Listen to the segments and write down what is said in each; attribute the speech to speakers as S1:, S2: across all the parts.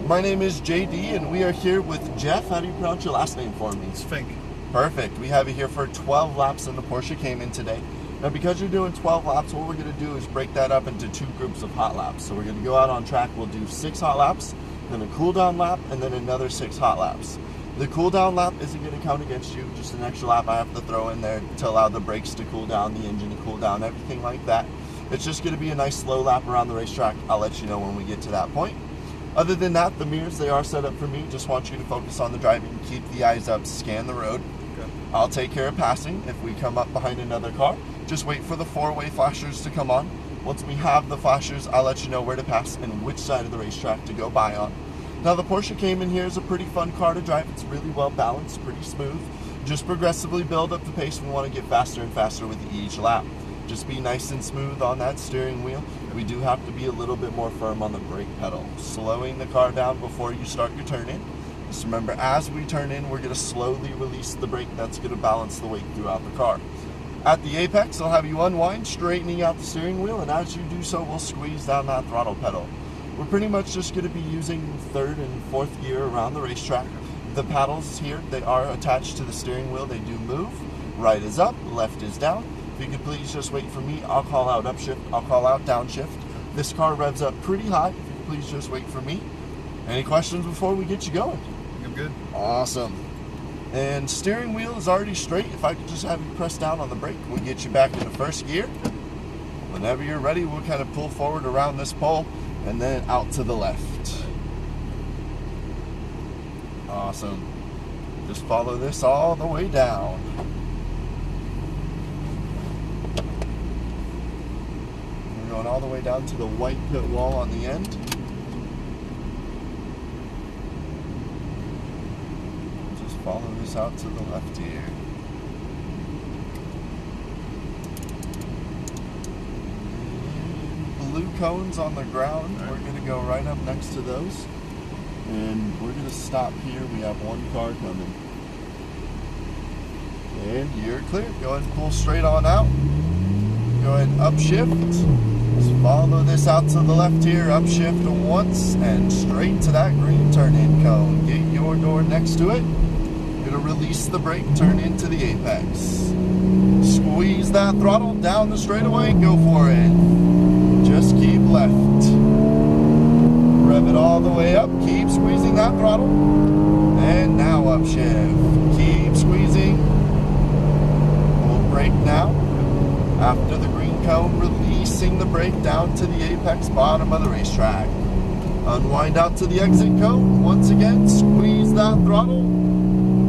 S1: My name is JD, and we are here with Jeff. How do you pronounce your last name for me?
S2: It's Fink.
S1: Perfect. We have you here for 12 laps in the Porsche Cayman today. Now, because you're doing 12 laps, what we're going to do is break that up into two groups of hot laps. So we're going to go out on track. We'll do 6 hot laps, then a cool down lap, and then another 6 hot laps. The cool down lap isn't going to count against you, just an extra lap I have to throw in there to allow the brakes to cool down, the engine to cool down, everything like that. It's just going to be a nice slow lap around the racetrack. I'll let you know when we get to that point. Other than that, the mirrors, they are set up for me. Just want you to focus on the driving, keep the eyes up, scan the road.
S2: Okay.
S1: I'll take care of passing. If we come up behind another car, just wait for the 4-way flashers to come on. Once we have the flashers, I'll let you know where to pass and which side of the racetrack to go by on. Now, the Porsche Cayman here is a pretty fun car to drive. It's really well balanced, pretty smooth. Just progressively build up the pace. We want to get faster and faster with each lap. Just be nice and smooth on that steering wheel. We do have to be a little bit more firm on the brake pedal. Slowing the car down before you start your turn in. Just remember, as we turn in, we're going to slowly release the brake. That's going to balance the weight throughout the car. At the apex, I'll have you unwind, straightening out the steering wheel, and as you do so, we'll squeeze down that throttle pedal. We're pretty much just going to be using 3rd and 4th gear around the racetrack. The paddles here, they are attached to the steering wheel. They do move. Right is up, left is down. If you could please just wait for me, I'll call out upshift, I'll call out downshift. This car revs up pretty high. If you could please just wait for me. Any questions before we get you going?
S2: I'm good.
S1: Awesome. And steering wheel is already straight. If I could just have you press down on the brake, we'll get you back into 1st gear. Whenever you're ready, we'll kind of pull forward around this pole and then out to the left. Awesome. Just follow this all the way down. We're going all the way down to the white pit wall on the end. Just follow this out to the left here. Blue cones on the ground. We're going to go right up next to those. And we're going to stop here. We have one car coming. And you're clear. Go ahead and pull straight on out. Go ahead and upshift. Just follow this out to the left here. Upshift once and straight to that green turn-in cone. Get your door next to it. You're going to release the brake, turn into the apex. Squeeze that throttle down the straightaway. Go for it. Just keep left. Rev it all the way up. Keep squeezing that throttle. And now upshift. Keep squeezing. We'll brake now. After the green cone, releasing the brake down to the apex bottom of the racetrack. Unwind out to the exit cone. Once again, squeeze that throttle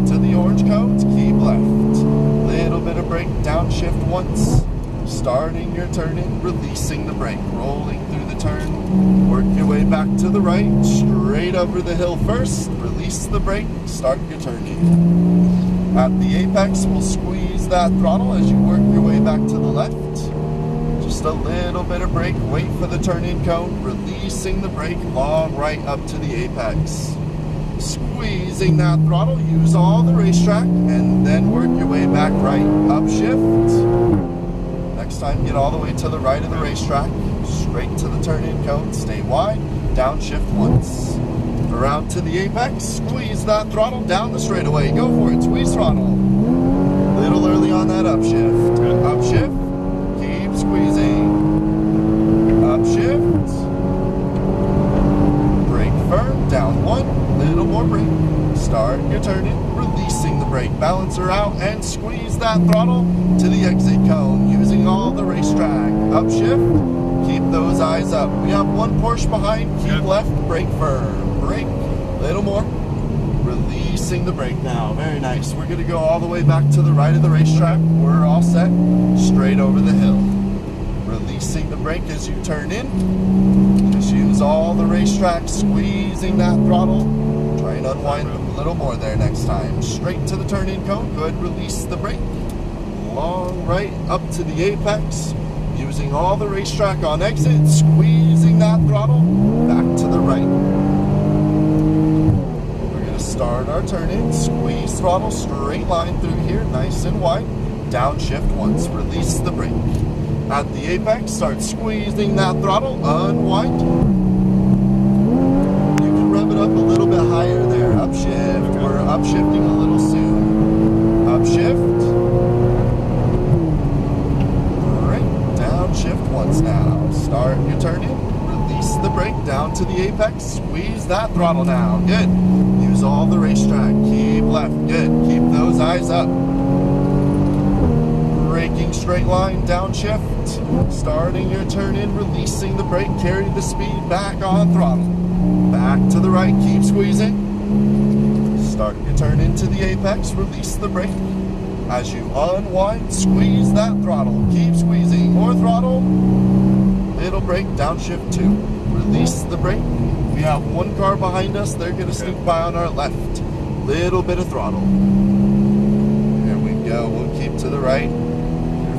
S1: to the orange cones. Keep left. Little bit of brake, downshift once. Starting your turn in, releasing the brake, rolling through the turn, work your way back to the right, straight over the hill first, release the brake, start your turn in. At the apex, we'll squeeze that throttle as you work your way back to the left. Just a little bit of brake, wait for the turn in cone, releasing the brake, long right up to the apex. Squeezing that throttle, use all the racetrack, and then work your way back right, upshift. Next time, get all the way to the right of the racetrack, straight to the turn-in cone, stay wide, downshift once. Around to the apex, squeeze that throttle down the straightaway, go for it, squeeze throttle. Little early on that upshift. Upshift, keep squeezing. Upshift. Brake firm, down one, little more brake. Start your turn-in, releasing the brake, balancer out, and squeeze that throttle to the exit cone, using all the racetrack. Upshift, keep those eyes up. We have one Porsche behind, keep left, brake firm. Brake, little more. Releasing the brake now, very nice. We're gonna go all the way back to the right of the racetrack. We're all set, straight over the hill. Releasing the brake as you turn in. Just use all the racetrack, squeezing that throttle. Try and unwind a little more there next time. Straight to the turn-in cone, go ahead and release the brake. Long right up to the apex, using all the racetrack on exit, squeezing that throttle back to the right. We're going to start our turn in, squeeze throttle, straight line through here, nice and wide, downshift once, release the brake. At the apex, start squeezing that throttle, unwind. You can rev it up Upshifting a little soon. Upshift. Brake, downshift once now. Start your turn in. Release the brake down to the apex. Squeeze that throttle now. Good. Use all the racetrack. Keep left. Good. Keep those eyes up. Braking straight line, downshift. Starting your turn in, releasing the brake. Carry the speed back on throttle. Back to the right. Keep squeezing. Start your turn into the apex. Release the brake. As you unwind, squeeze that throttle. Keep squeezing. More throttle. Little brake, downshift 2. Release the brake. We have one car behind us. They're going to sneak by on our left. Little bit of throttle. There we go. We'll keep to the right.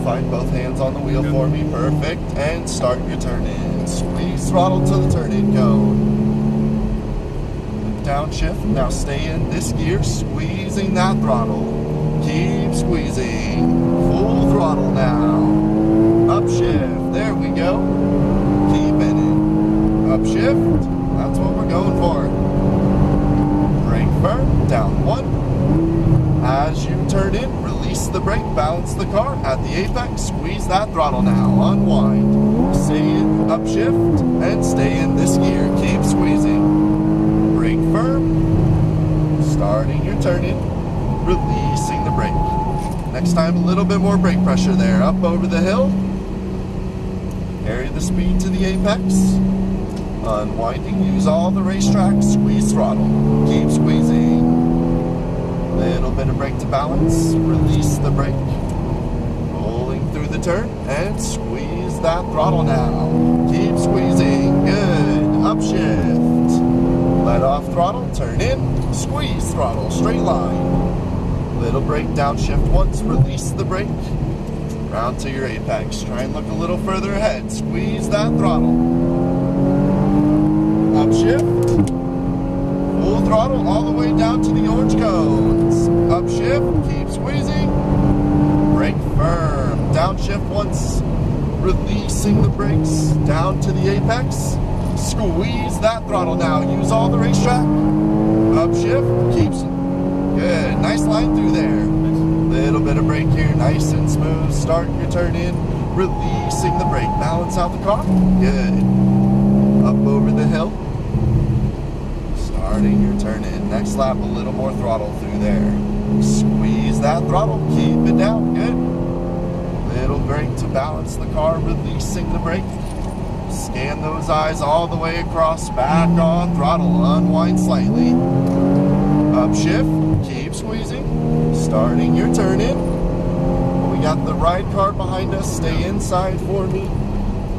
S1: Find both hands on the wheel for me. Perfect. And start your turn in. Squeeze throttle to the turn in cone. Downshift. Now stay in this gear. Squeezing that throttle. Keep squeezing. Full throttle now. Upshift. There we go. Keeping it. Upshift. That's what we're going for. Brake firm. Down 1. As you turn in, release the brake. Balance the car at the apex. Squeeze that throttle now. Unwind. Stay in. Upshift. And stay in this gear. Keep squeezing. Brake firm. Starting your turn in. Releasing the brake. Next time, a little bit more brake pressure there. Up over the hill. Carry the speed to the apex. Unwinding. Use all the racetrack. Squeeze throttle. Keep squeezing. Little bit of brake to balance. Release the brake. Rolling through the turn. And squeeze that throttle now. Keep squeezing. Good. Upshift. Let off throttle. Turn in. Squeeze throttle. Straight line. Little brake, downshift once, release the brake. Round to your apex. Try and look a little further ahead. Squeeze that throttle. Upshift. Full throttle all the way down to the orange cones. Upshift, keep squeezing. Brake firm. Downshift once, releasing the brakes. Down to the apex. Squeeze that throttle now. Use all the racetrack. Upshift, keeps good. Nice line through there. Little bit of brake here, nice and smooth. Start your turn in, releasing the brake. Balance out the car. Good. Up over the hill. Starting your turn in. Next lap, a little more throttle through there. Squeeze that throttle. Keep it down. Good. Little brake to balance the car, releasing the brake. Scan those eyes all the way across. Back on throttle. Unwind slightly. Upshift. Keep squeezing. Starting your turn in. We got the ride car behind us. Stay inside for me.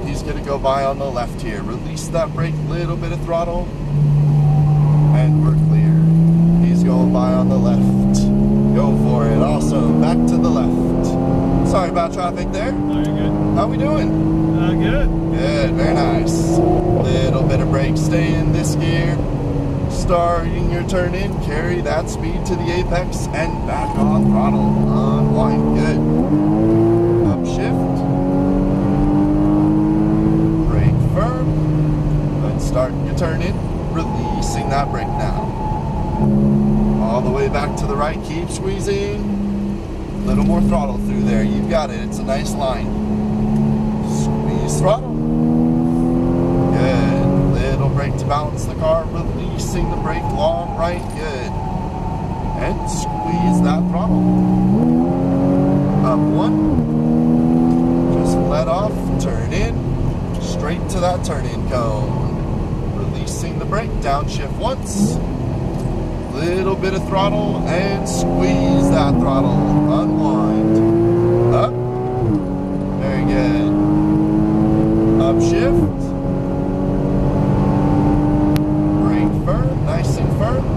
S1: He's going to go by on the left here. Release that brake. Little bit of throttle. And we're clear. He's going by on the left. Go for it. Awesome. Back to the left. Sorry about traffic there.
S2: No, you're good.
S1: How we doing?
S2: Good.
S1: Good. Very nice. Little bit of brake. Stay in this gear. Starting your turn in, carry that speed to the apex and back on throttle. Unwind, good. Upshift. Brake firm. Then start your turn in, releasing that brake now. All the way back to the right, keep squeezing. Little more throttle through there, you've got it, it's a nice line. Squeeze throttle. Good. Little brake to balance the car, releasing the brake, long right, good. And squeeze that throttle. Up one. Just let off, turn in, straight to that turn-in cone. Releasing the brake, downshift once. Little bit of throttle, and squeeze that throttle. Unwind. Up. Very good. Upshift.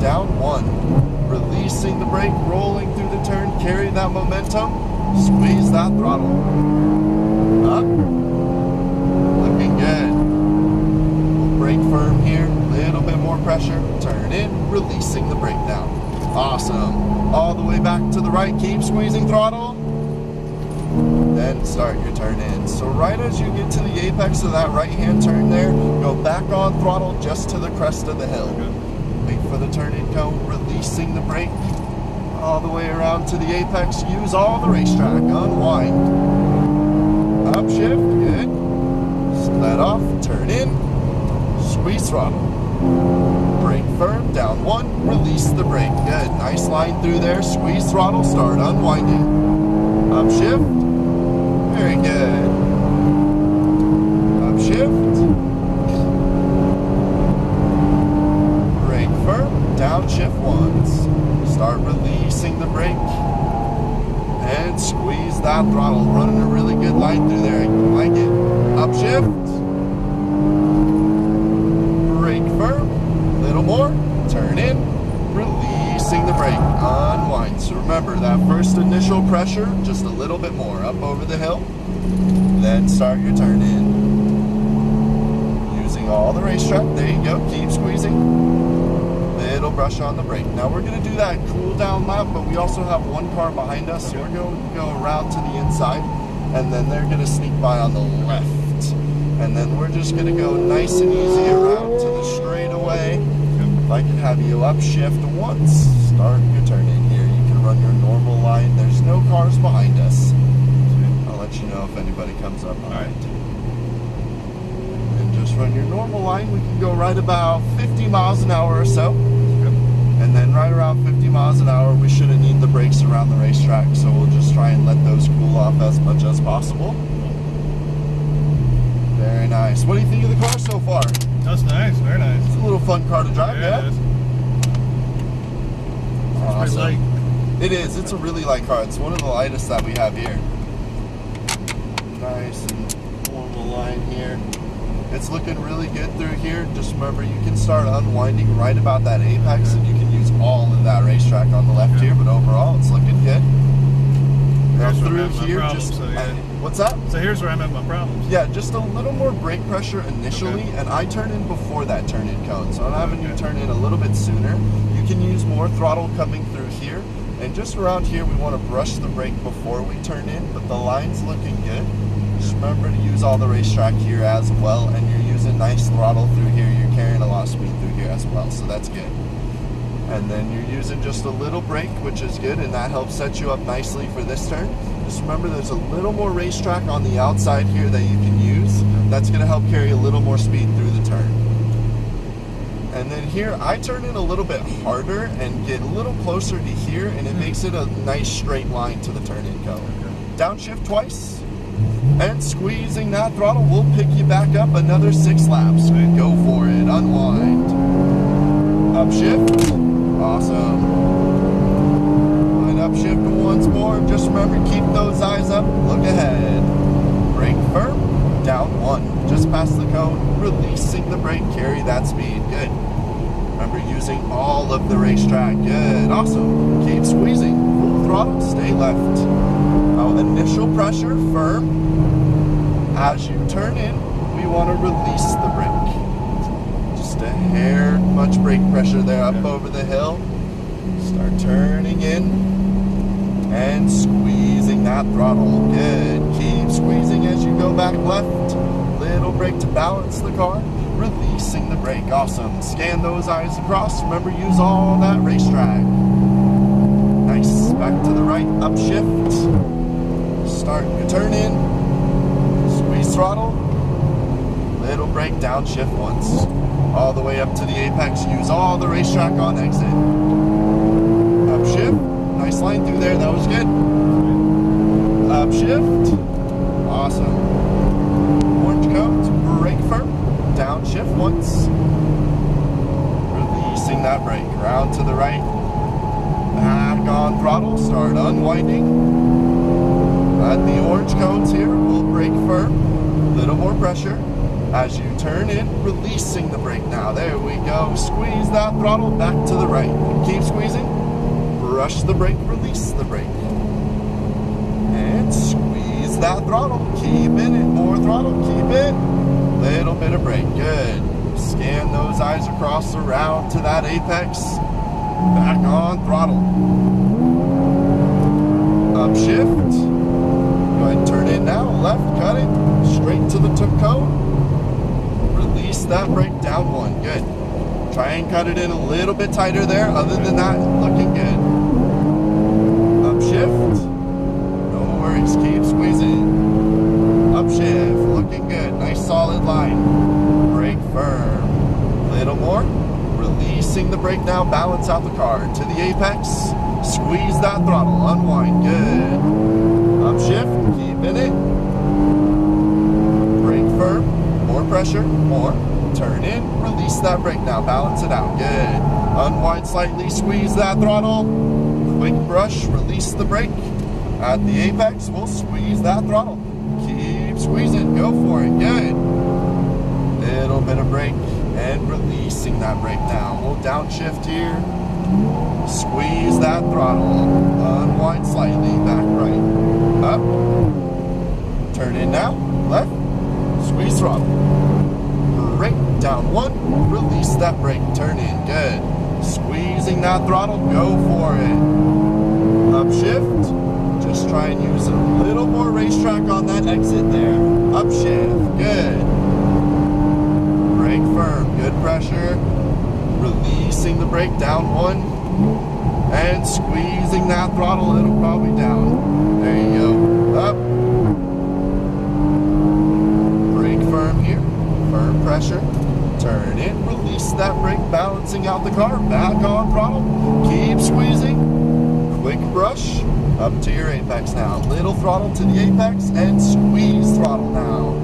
S1: Down one. Releasing the brake, rolling through the turn, carry that momentum, squeeze that throttle. Up. Looking good. We'll brake firm here, little bit more pressure, turn in, releasing the brake down. Awesome. All the way back to the right, keep squeezing throttle. Then start your turn in. So right as you get to the apex of that right-hand turn there, go back on throttle just to the crest of the hill. Wait for the turn-in cone, releasing the brake. All the way around to the apex. Use all the racetrack. Unwind. Upshift. Good. Let off. Turn in. Squeeze throttle. Brake firm. Down 1. Release the brake. Good. Nice line through there. Squeeze throttle. Start unwinding. Upshift. Very good. Upshift. Brake firm. Downshift once. Start releasing the brake and squeeze that throttle. Running a really good line through there. I like it. Upshift. Brake firm. A little more. Turn in. Releasing the brake. Unwind. So remember that first initial pressure, just a little bit more up over the hill. Then start your turn in. Using all the racetrack. There you go. Keep squeezing. Little brush on the brake. Now we're going to do that cool down lap, but we also have one car behind us, so we're going to go around to the inside, and then they're going to sneak by on the left. And then we're just going to go nice and easy around to the straightaway. If I can have you upshift once, start your turn in here. You can run your normal line. There's no cars behind us. I'll let you know if anybody comes up behind. And just run your normal line. We can go right about 50 miles an hour or so. And then right around 50 miles an hour, we shouldn't need the brakes around the racetrack, so we'll just try and let those cool off as much as possible. Very nice. What do you think of the car so far?
S2: That's nice, very nice.
S1: It's a little fun car to drive, yeah?
S2: It is.
S1: Awesome.
S2: It's pretty light.
S1: It is. It's a really light car. It's one of the lightest that we have here. Nice and normal line here. It's looking really good through here. Just remember, you can start unwinding right about that apex, and you can use all of that racetrack on the left here, but overall, it's looking good. Now through here, just... what's that?
S2: So here's where I'm at my problems.
S1: Yeah, just a little more brake pressure initially, and I turn in before that turn-in cone, so I'm having you turn in a little bit sooner. You can use more throttle coming through here, and just around here, we want to brush the brake before we turn in, but the line's looking good. Just remember to use all the racetrack here as well, and you're using nice throttle through here. You're carrying a lot of speed through here as well, so that's good. And then you're using just a little brake, which is good, and that helps set you up nicely for this turn. Just remember there's a little more racetrack on the outside here that you can use. That's going to help carry a little more speed through the turn. And then here, I turn in a little bit harder and get a little closer to here, and it makes it a nice straight line to the turn-in cone. Downshift twice. And squeezing that throttle will pick you back up another 6 laps. Go for it. Unwind. Upshift. Awesome. And upshift once more. Just remember, keep those eyes up. Look ahead. Brake firm. Down 1. Just past the cone. Releasing the brake. Carry that speed. Good. Remember using all of the racetrack. Good. Awesome. Keep squeezing. Full throttle. Stay left. Now, initial pressure. Firm. As you turn in, we want to release the brake. Just a hair much brake pressure there up over the hill. Start turning in and squeezing that throttle. Good. Keep squeezing as you go back left. Little brake to balance the car. Releasing the brake. Awesome. Scan those eyes across. Remember, use all that racetrack. Nice. Back to the right. Upshift. Start your turn in. Throttle, little brake, downshift once, all the way up to the apex. Use all the racetrack on exit. Upshift, nice line through there, that was good. Upshift, awesome. Orange cones, brake firm, downshift once, releasing that brake, round to the right, back on throttle, start unwinding. At the orange cones here, we'll brake firm. Little more pressure as you turn in, releasing the brake now. There we go. Squeeze that throttle back to the right. Keep squeezing. Brush the brake, release the brake. And squeeze that throttle. Keep in it. More throttle. Keep it. Little bit of brake. Good. Scan those eyes across around to that apex. Back on throttle. Upshift. Go ahead and turn in now. Left, cut it. Straight to the cone. Release that brake, down 1. Good. Try and cut it in a little bit tighter there. Other than that, looking good. Upshift. No worries, keep squeezing. Upshift, looking good. Nice solid line. Brake firm. Little more. Releasing the brake now, balance out the car to the apex. Squeeze that throttle, unwind, good. Upshift, keep in it. Brake firm, more pressure, more. Turn in, release that brake now, balance it out, good. Unwind slightly, squeeze that throttle. Quick brush, release the brake. At the apex, we'll squeeze that throttle. Keep squeezing, go for it, good. Little bit of brake and releasing that brake now. We'll downshift here. Squeeze that throttle. Unwind slightly, back right. Up. Turn in now, left. Squeeze throttle. Brake down one. Release that brake, turn in, good. Squeezing that throttle, go for it. Upshift. Just try and use a little more racetrack on that exit there. Upshift, good. Brake firm, good pressure. Releasing the brake down one. And squeezing that throttle, it'll probably down. There you go. Up. Brake firm here. Firm pressure. Turn in, release that brake, balancing out the car. Back on throttle. Keep squeezing. Quick brush. Up to your apex now. Little throttle to the apex and squeeze throttle now.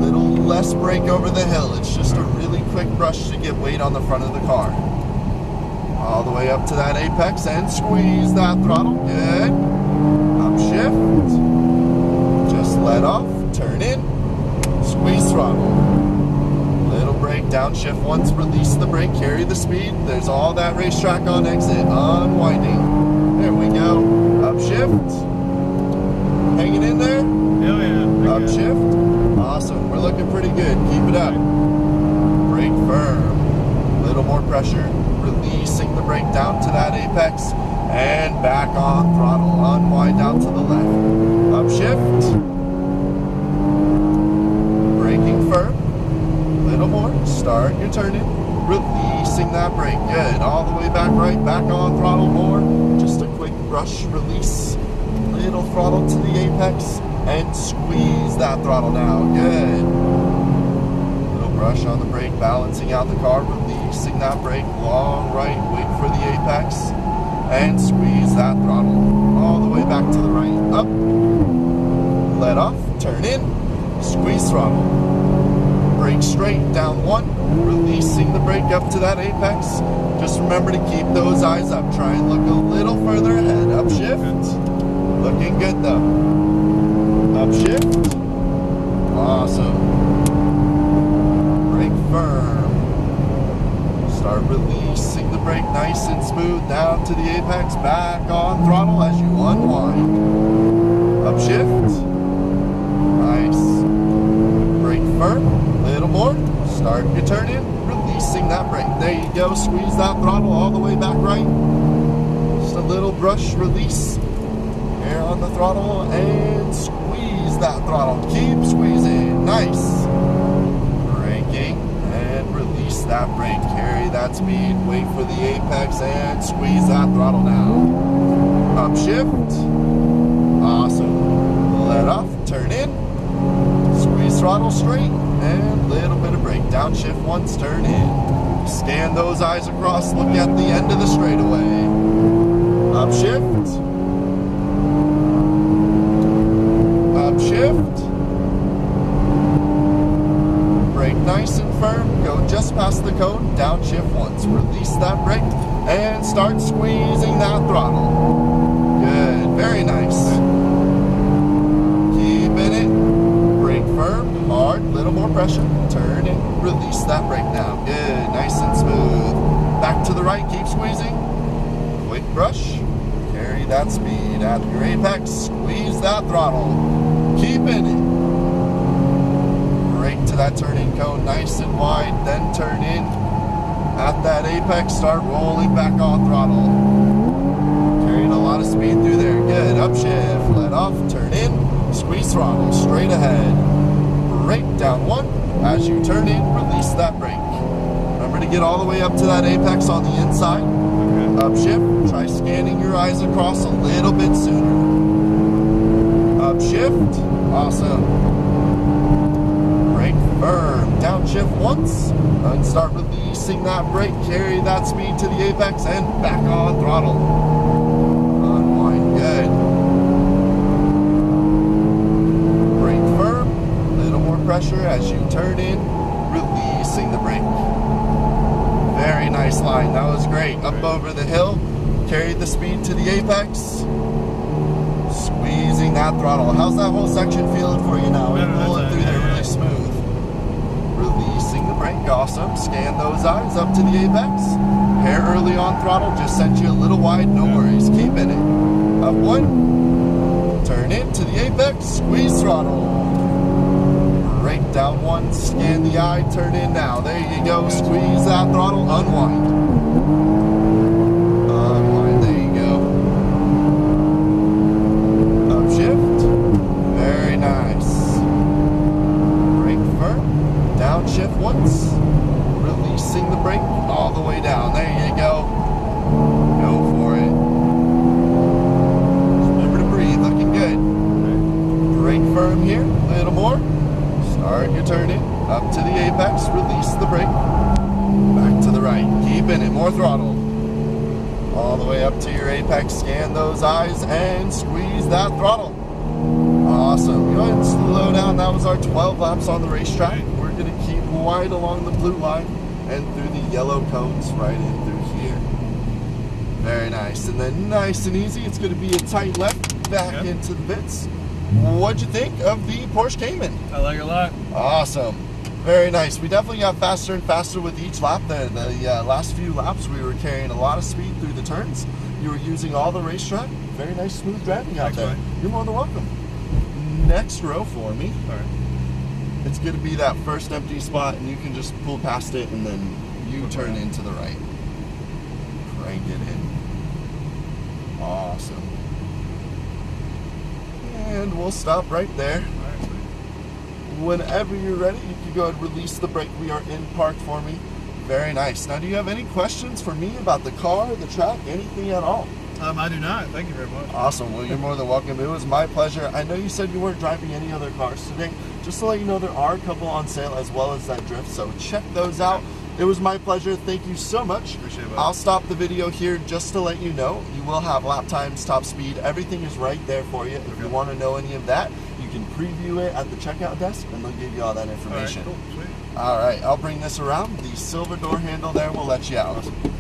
S1: Little less brake over the hill. It's just a really quick brush to get weight on the front of the car. All the way up to that apex and squeeze that throttle. Good. Upshift. Just let off. Turn in. Squeeze throttle. Little brake. Downshift once. Release the brake. Carry the speed. There's all that racetrack on exit. Unwinding. There we go. Upshift. Hanging in there.
S2: Hell yeah.
S1: Upshift. Awesome. We're looking pretty good. Keep it up. Brake firm. Little more pressure. Releasing the brake down to that apex. And back on throttle. Unwind out to the left. Upshift. Braking firm. Little more. Start your turning. Releasing that brake. Good. All the way back right. Back on throttle more. Just a quick brush release. Little throttle to the apex. And squeeze that throttle now. Good. Little brush on the brake, balancing out the car, releasing that brake. Long right, wait for the apex. And squeeze that throttle. All the way back to the right. Up. Let off. Turn in. Squeeze throttle. Brake straight, down one. Releasing the brake up to that apex. Just remember to keep those eyes up. Try and look a little further ahead. Upshift. Looking good though. Upshift. Awesome. Brake firm. Start releasing the brake nice and smooth down to the apex. Back on throttle as you unwind. Upshift. Nice. Brake firm. Little more. Start your turn in. Releasing that brake. There you go. Squeeze that throttle all the way back right. Just a little brush release. Air on the throttle and squeeze that throttle. Keep squeezing. Nice. Braking and release that brake. Carry that speed. Wait for the apex and squeeze that throttle now. Upshift. Awesome. Let off. Turn in. Squeeze throttle straight and little bit of brake. Downshift once. Turn in. Scan those eyes across. Look at the end of the straightaway. Upshift. Upshift. Brake nice and firm. Go just past the cone. Downshift once. Release that brake and start squeezing that throttle. Good. Very nice. Keep in it. Brake firm. Hard. Little more pressure. Turn it. Release that brake now. Good. Nice and smooth. Back to the right. Keep squeezing. Quick brush. Carry that speed at your apex. Squeeze that throttle. Keep in it. Brake to that turning cone nice and wide, then turn in. At that apex, start rolling back on throttle. Carrying a lot of speed through there. Good. Upshift. Let off. Turn in. Squeeze throttle. Straight ahead. Brake down one. As you turn in, release that brake. Remember to get all the way up to that apex on the inside.
S2: Okay.
S1: Upshift. Try scanning your eyes across a little bit sooner. Upshift. Awesome. Brake firm. Downshift once. And start releasing that brake. Carry that speed to the apex and back on throttle. Unwind. Good. Brake firm. A little more pressure as you turn in. Releasing the brake. Very nice line. That was great. Up over the hill. Carried the speed to the apex. Squeezing that throttle. How's that whole section feeling for you now? We're pulling through there really smooth. Releasing the brake. Awesome. Scan those eyes up to the apex. Hair early on throttle. Just sent you a little wide. No worries. Keep in it. Up one. Turn in to the apex. Squeeze throttle. Brake down one. Scan the eye. Turn in now. There you go. Squeeze that throttle. Unwind. Unwind. There you go. Upshift. Very nice. Brake firm. Downshift once. Releasing the brake all the way down. There you go. Go for it. Remember to breathe. Looking good. Brake firm here. A little more. Start your turn in. Up to the apex. Release the brake. Back to the right. Keep in it. More throttle. All the way up to your apex. Scan those eyes and squeeze that throttle. Awesome. Go ahead and slow down. That was our 12 laps on the racetrack. We're going to keep wide along the blue line and through the yellow cones right in through here. Very nice. And then nice and easy, it's going to be a tight left back into the pits. What'd you think of the Porsche Cayman?
S2: I like it a lot.
S1: Awesome. Very nice. We definitely got faster and faster with each lap there. The last few laps we were carrying a lot of speed through the turns. You were using all the racetrack. Very nice smooth driving out there. You're more than welcome. Next row for me.
S2: All right.
S1: It's going to be that first empty spot, and you can just pull past it and then you turn into the right. Crank it in. Awesome. And we'll stop right there. Whenever you're ready, you can go ahead and release the brake. We are in park for me. Very nice. Now, do you have any questions for me about the car, the track, anything at all?
S2: I do not. Thank you very much.
S1: Awesome. Well, you're more than welcome. It was my pleasure. I know you said you weren't driving any other cars today. Just to let you know, there are a couple on sale as well as that drift, so check those out. It was my pleasure. Thank you so much.
S2: Appreciate it.
S1: I'll stop the video here just to let you know. You will have lap times, top speed. Everything is right there for you. If you want to know any of that, you can preview it at the checkout desk, and they'll give you all that information.
S2: All right, cool. Sweet.
S1: All right, I'll bring this around. The silver door handle there will let you out.
S2: Awesome.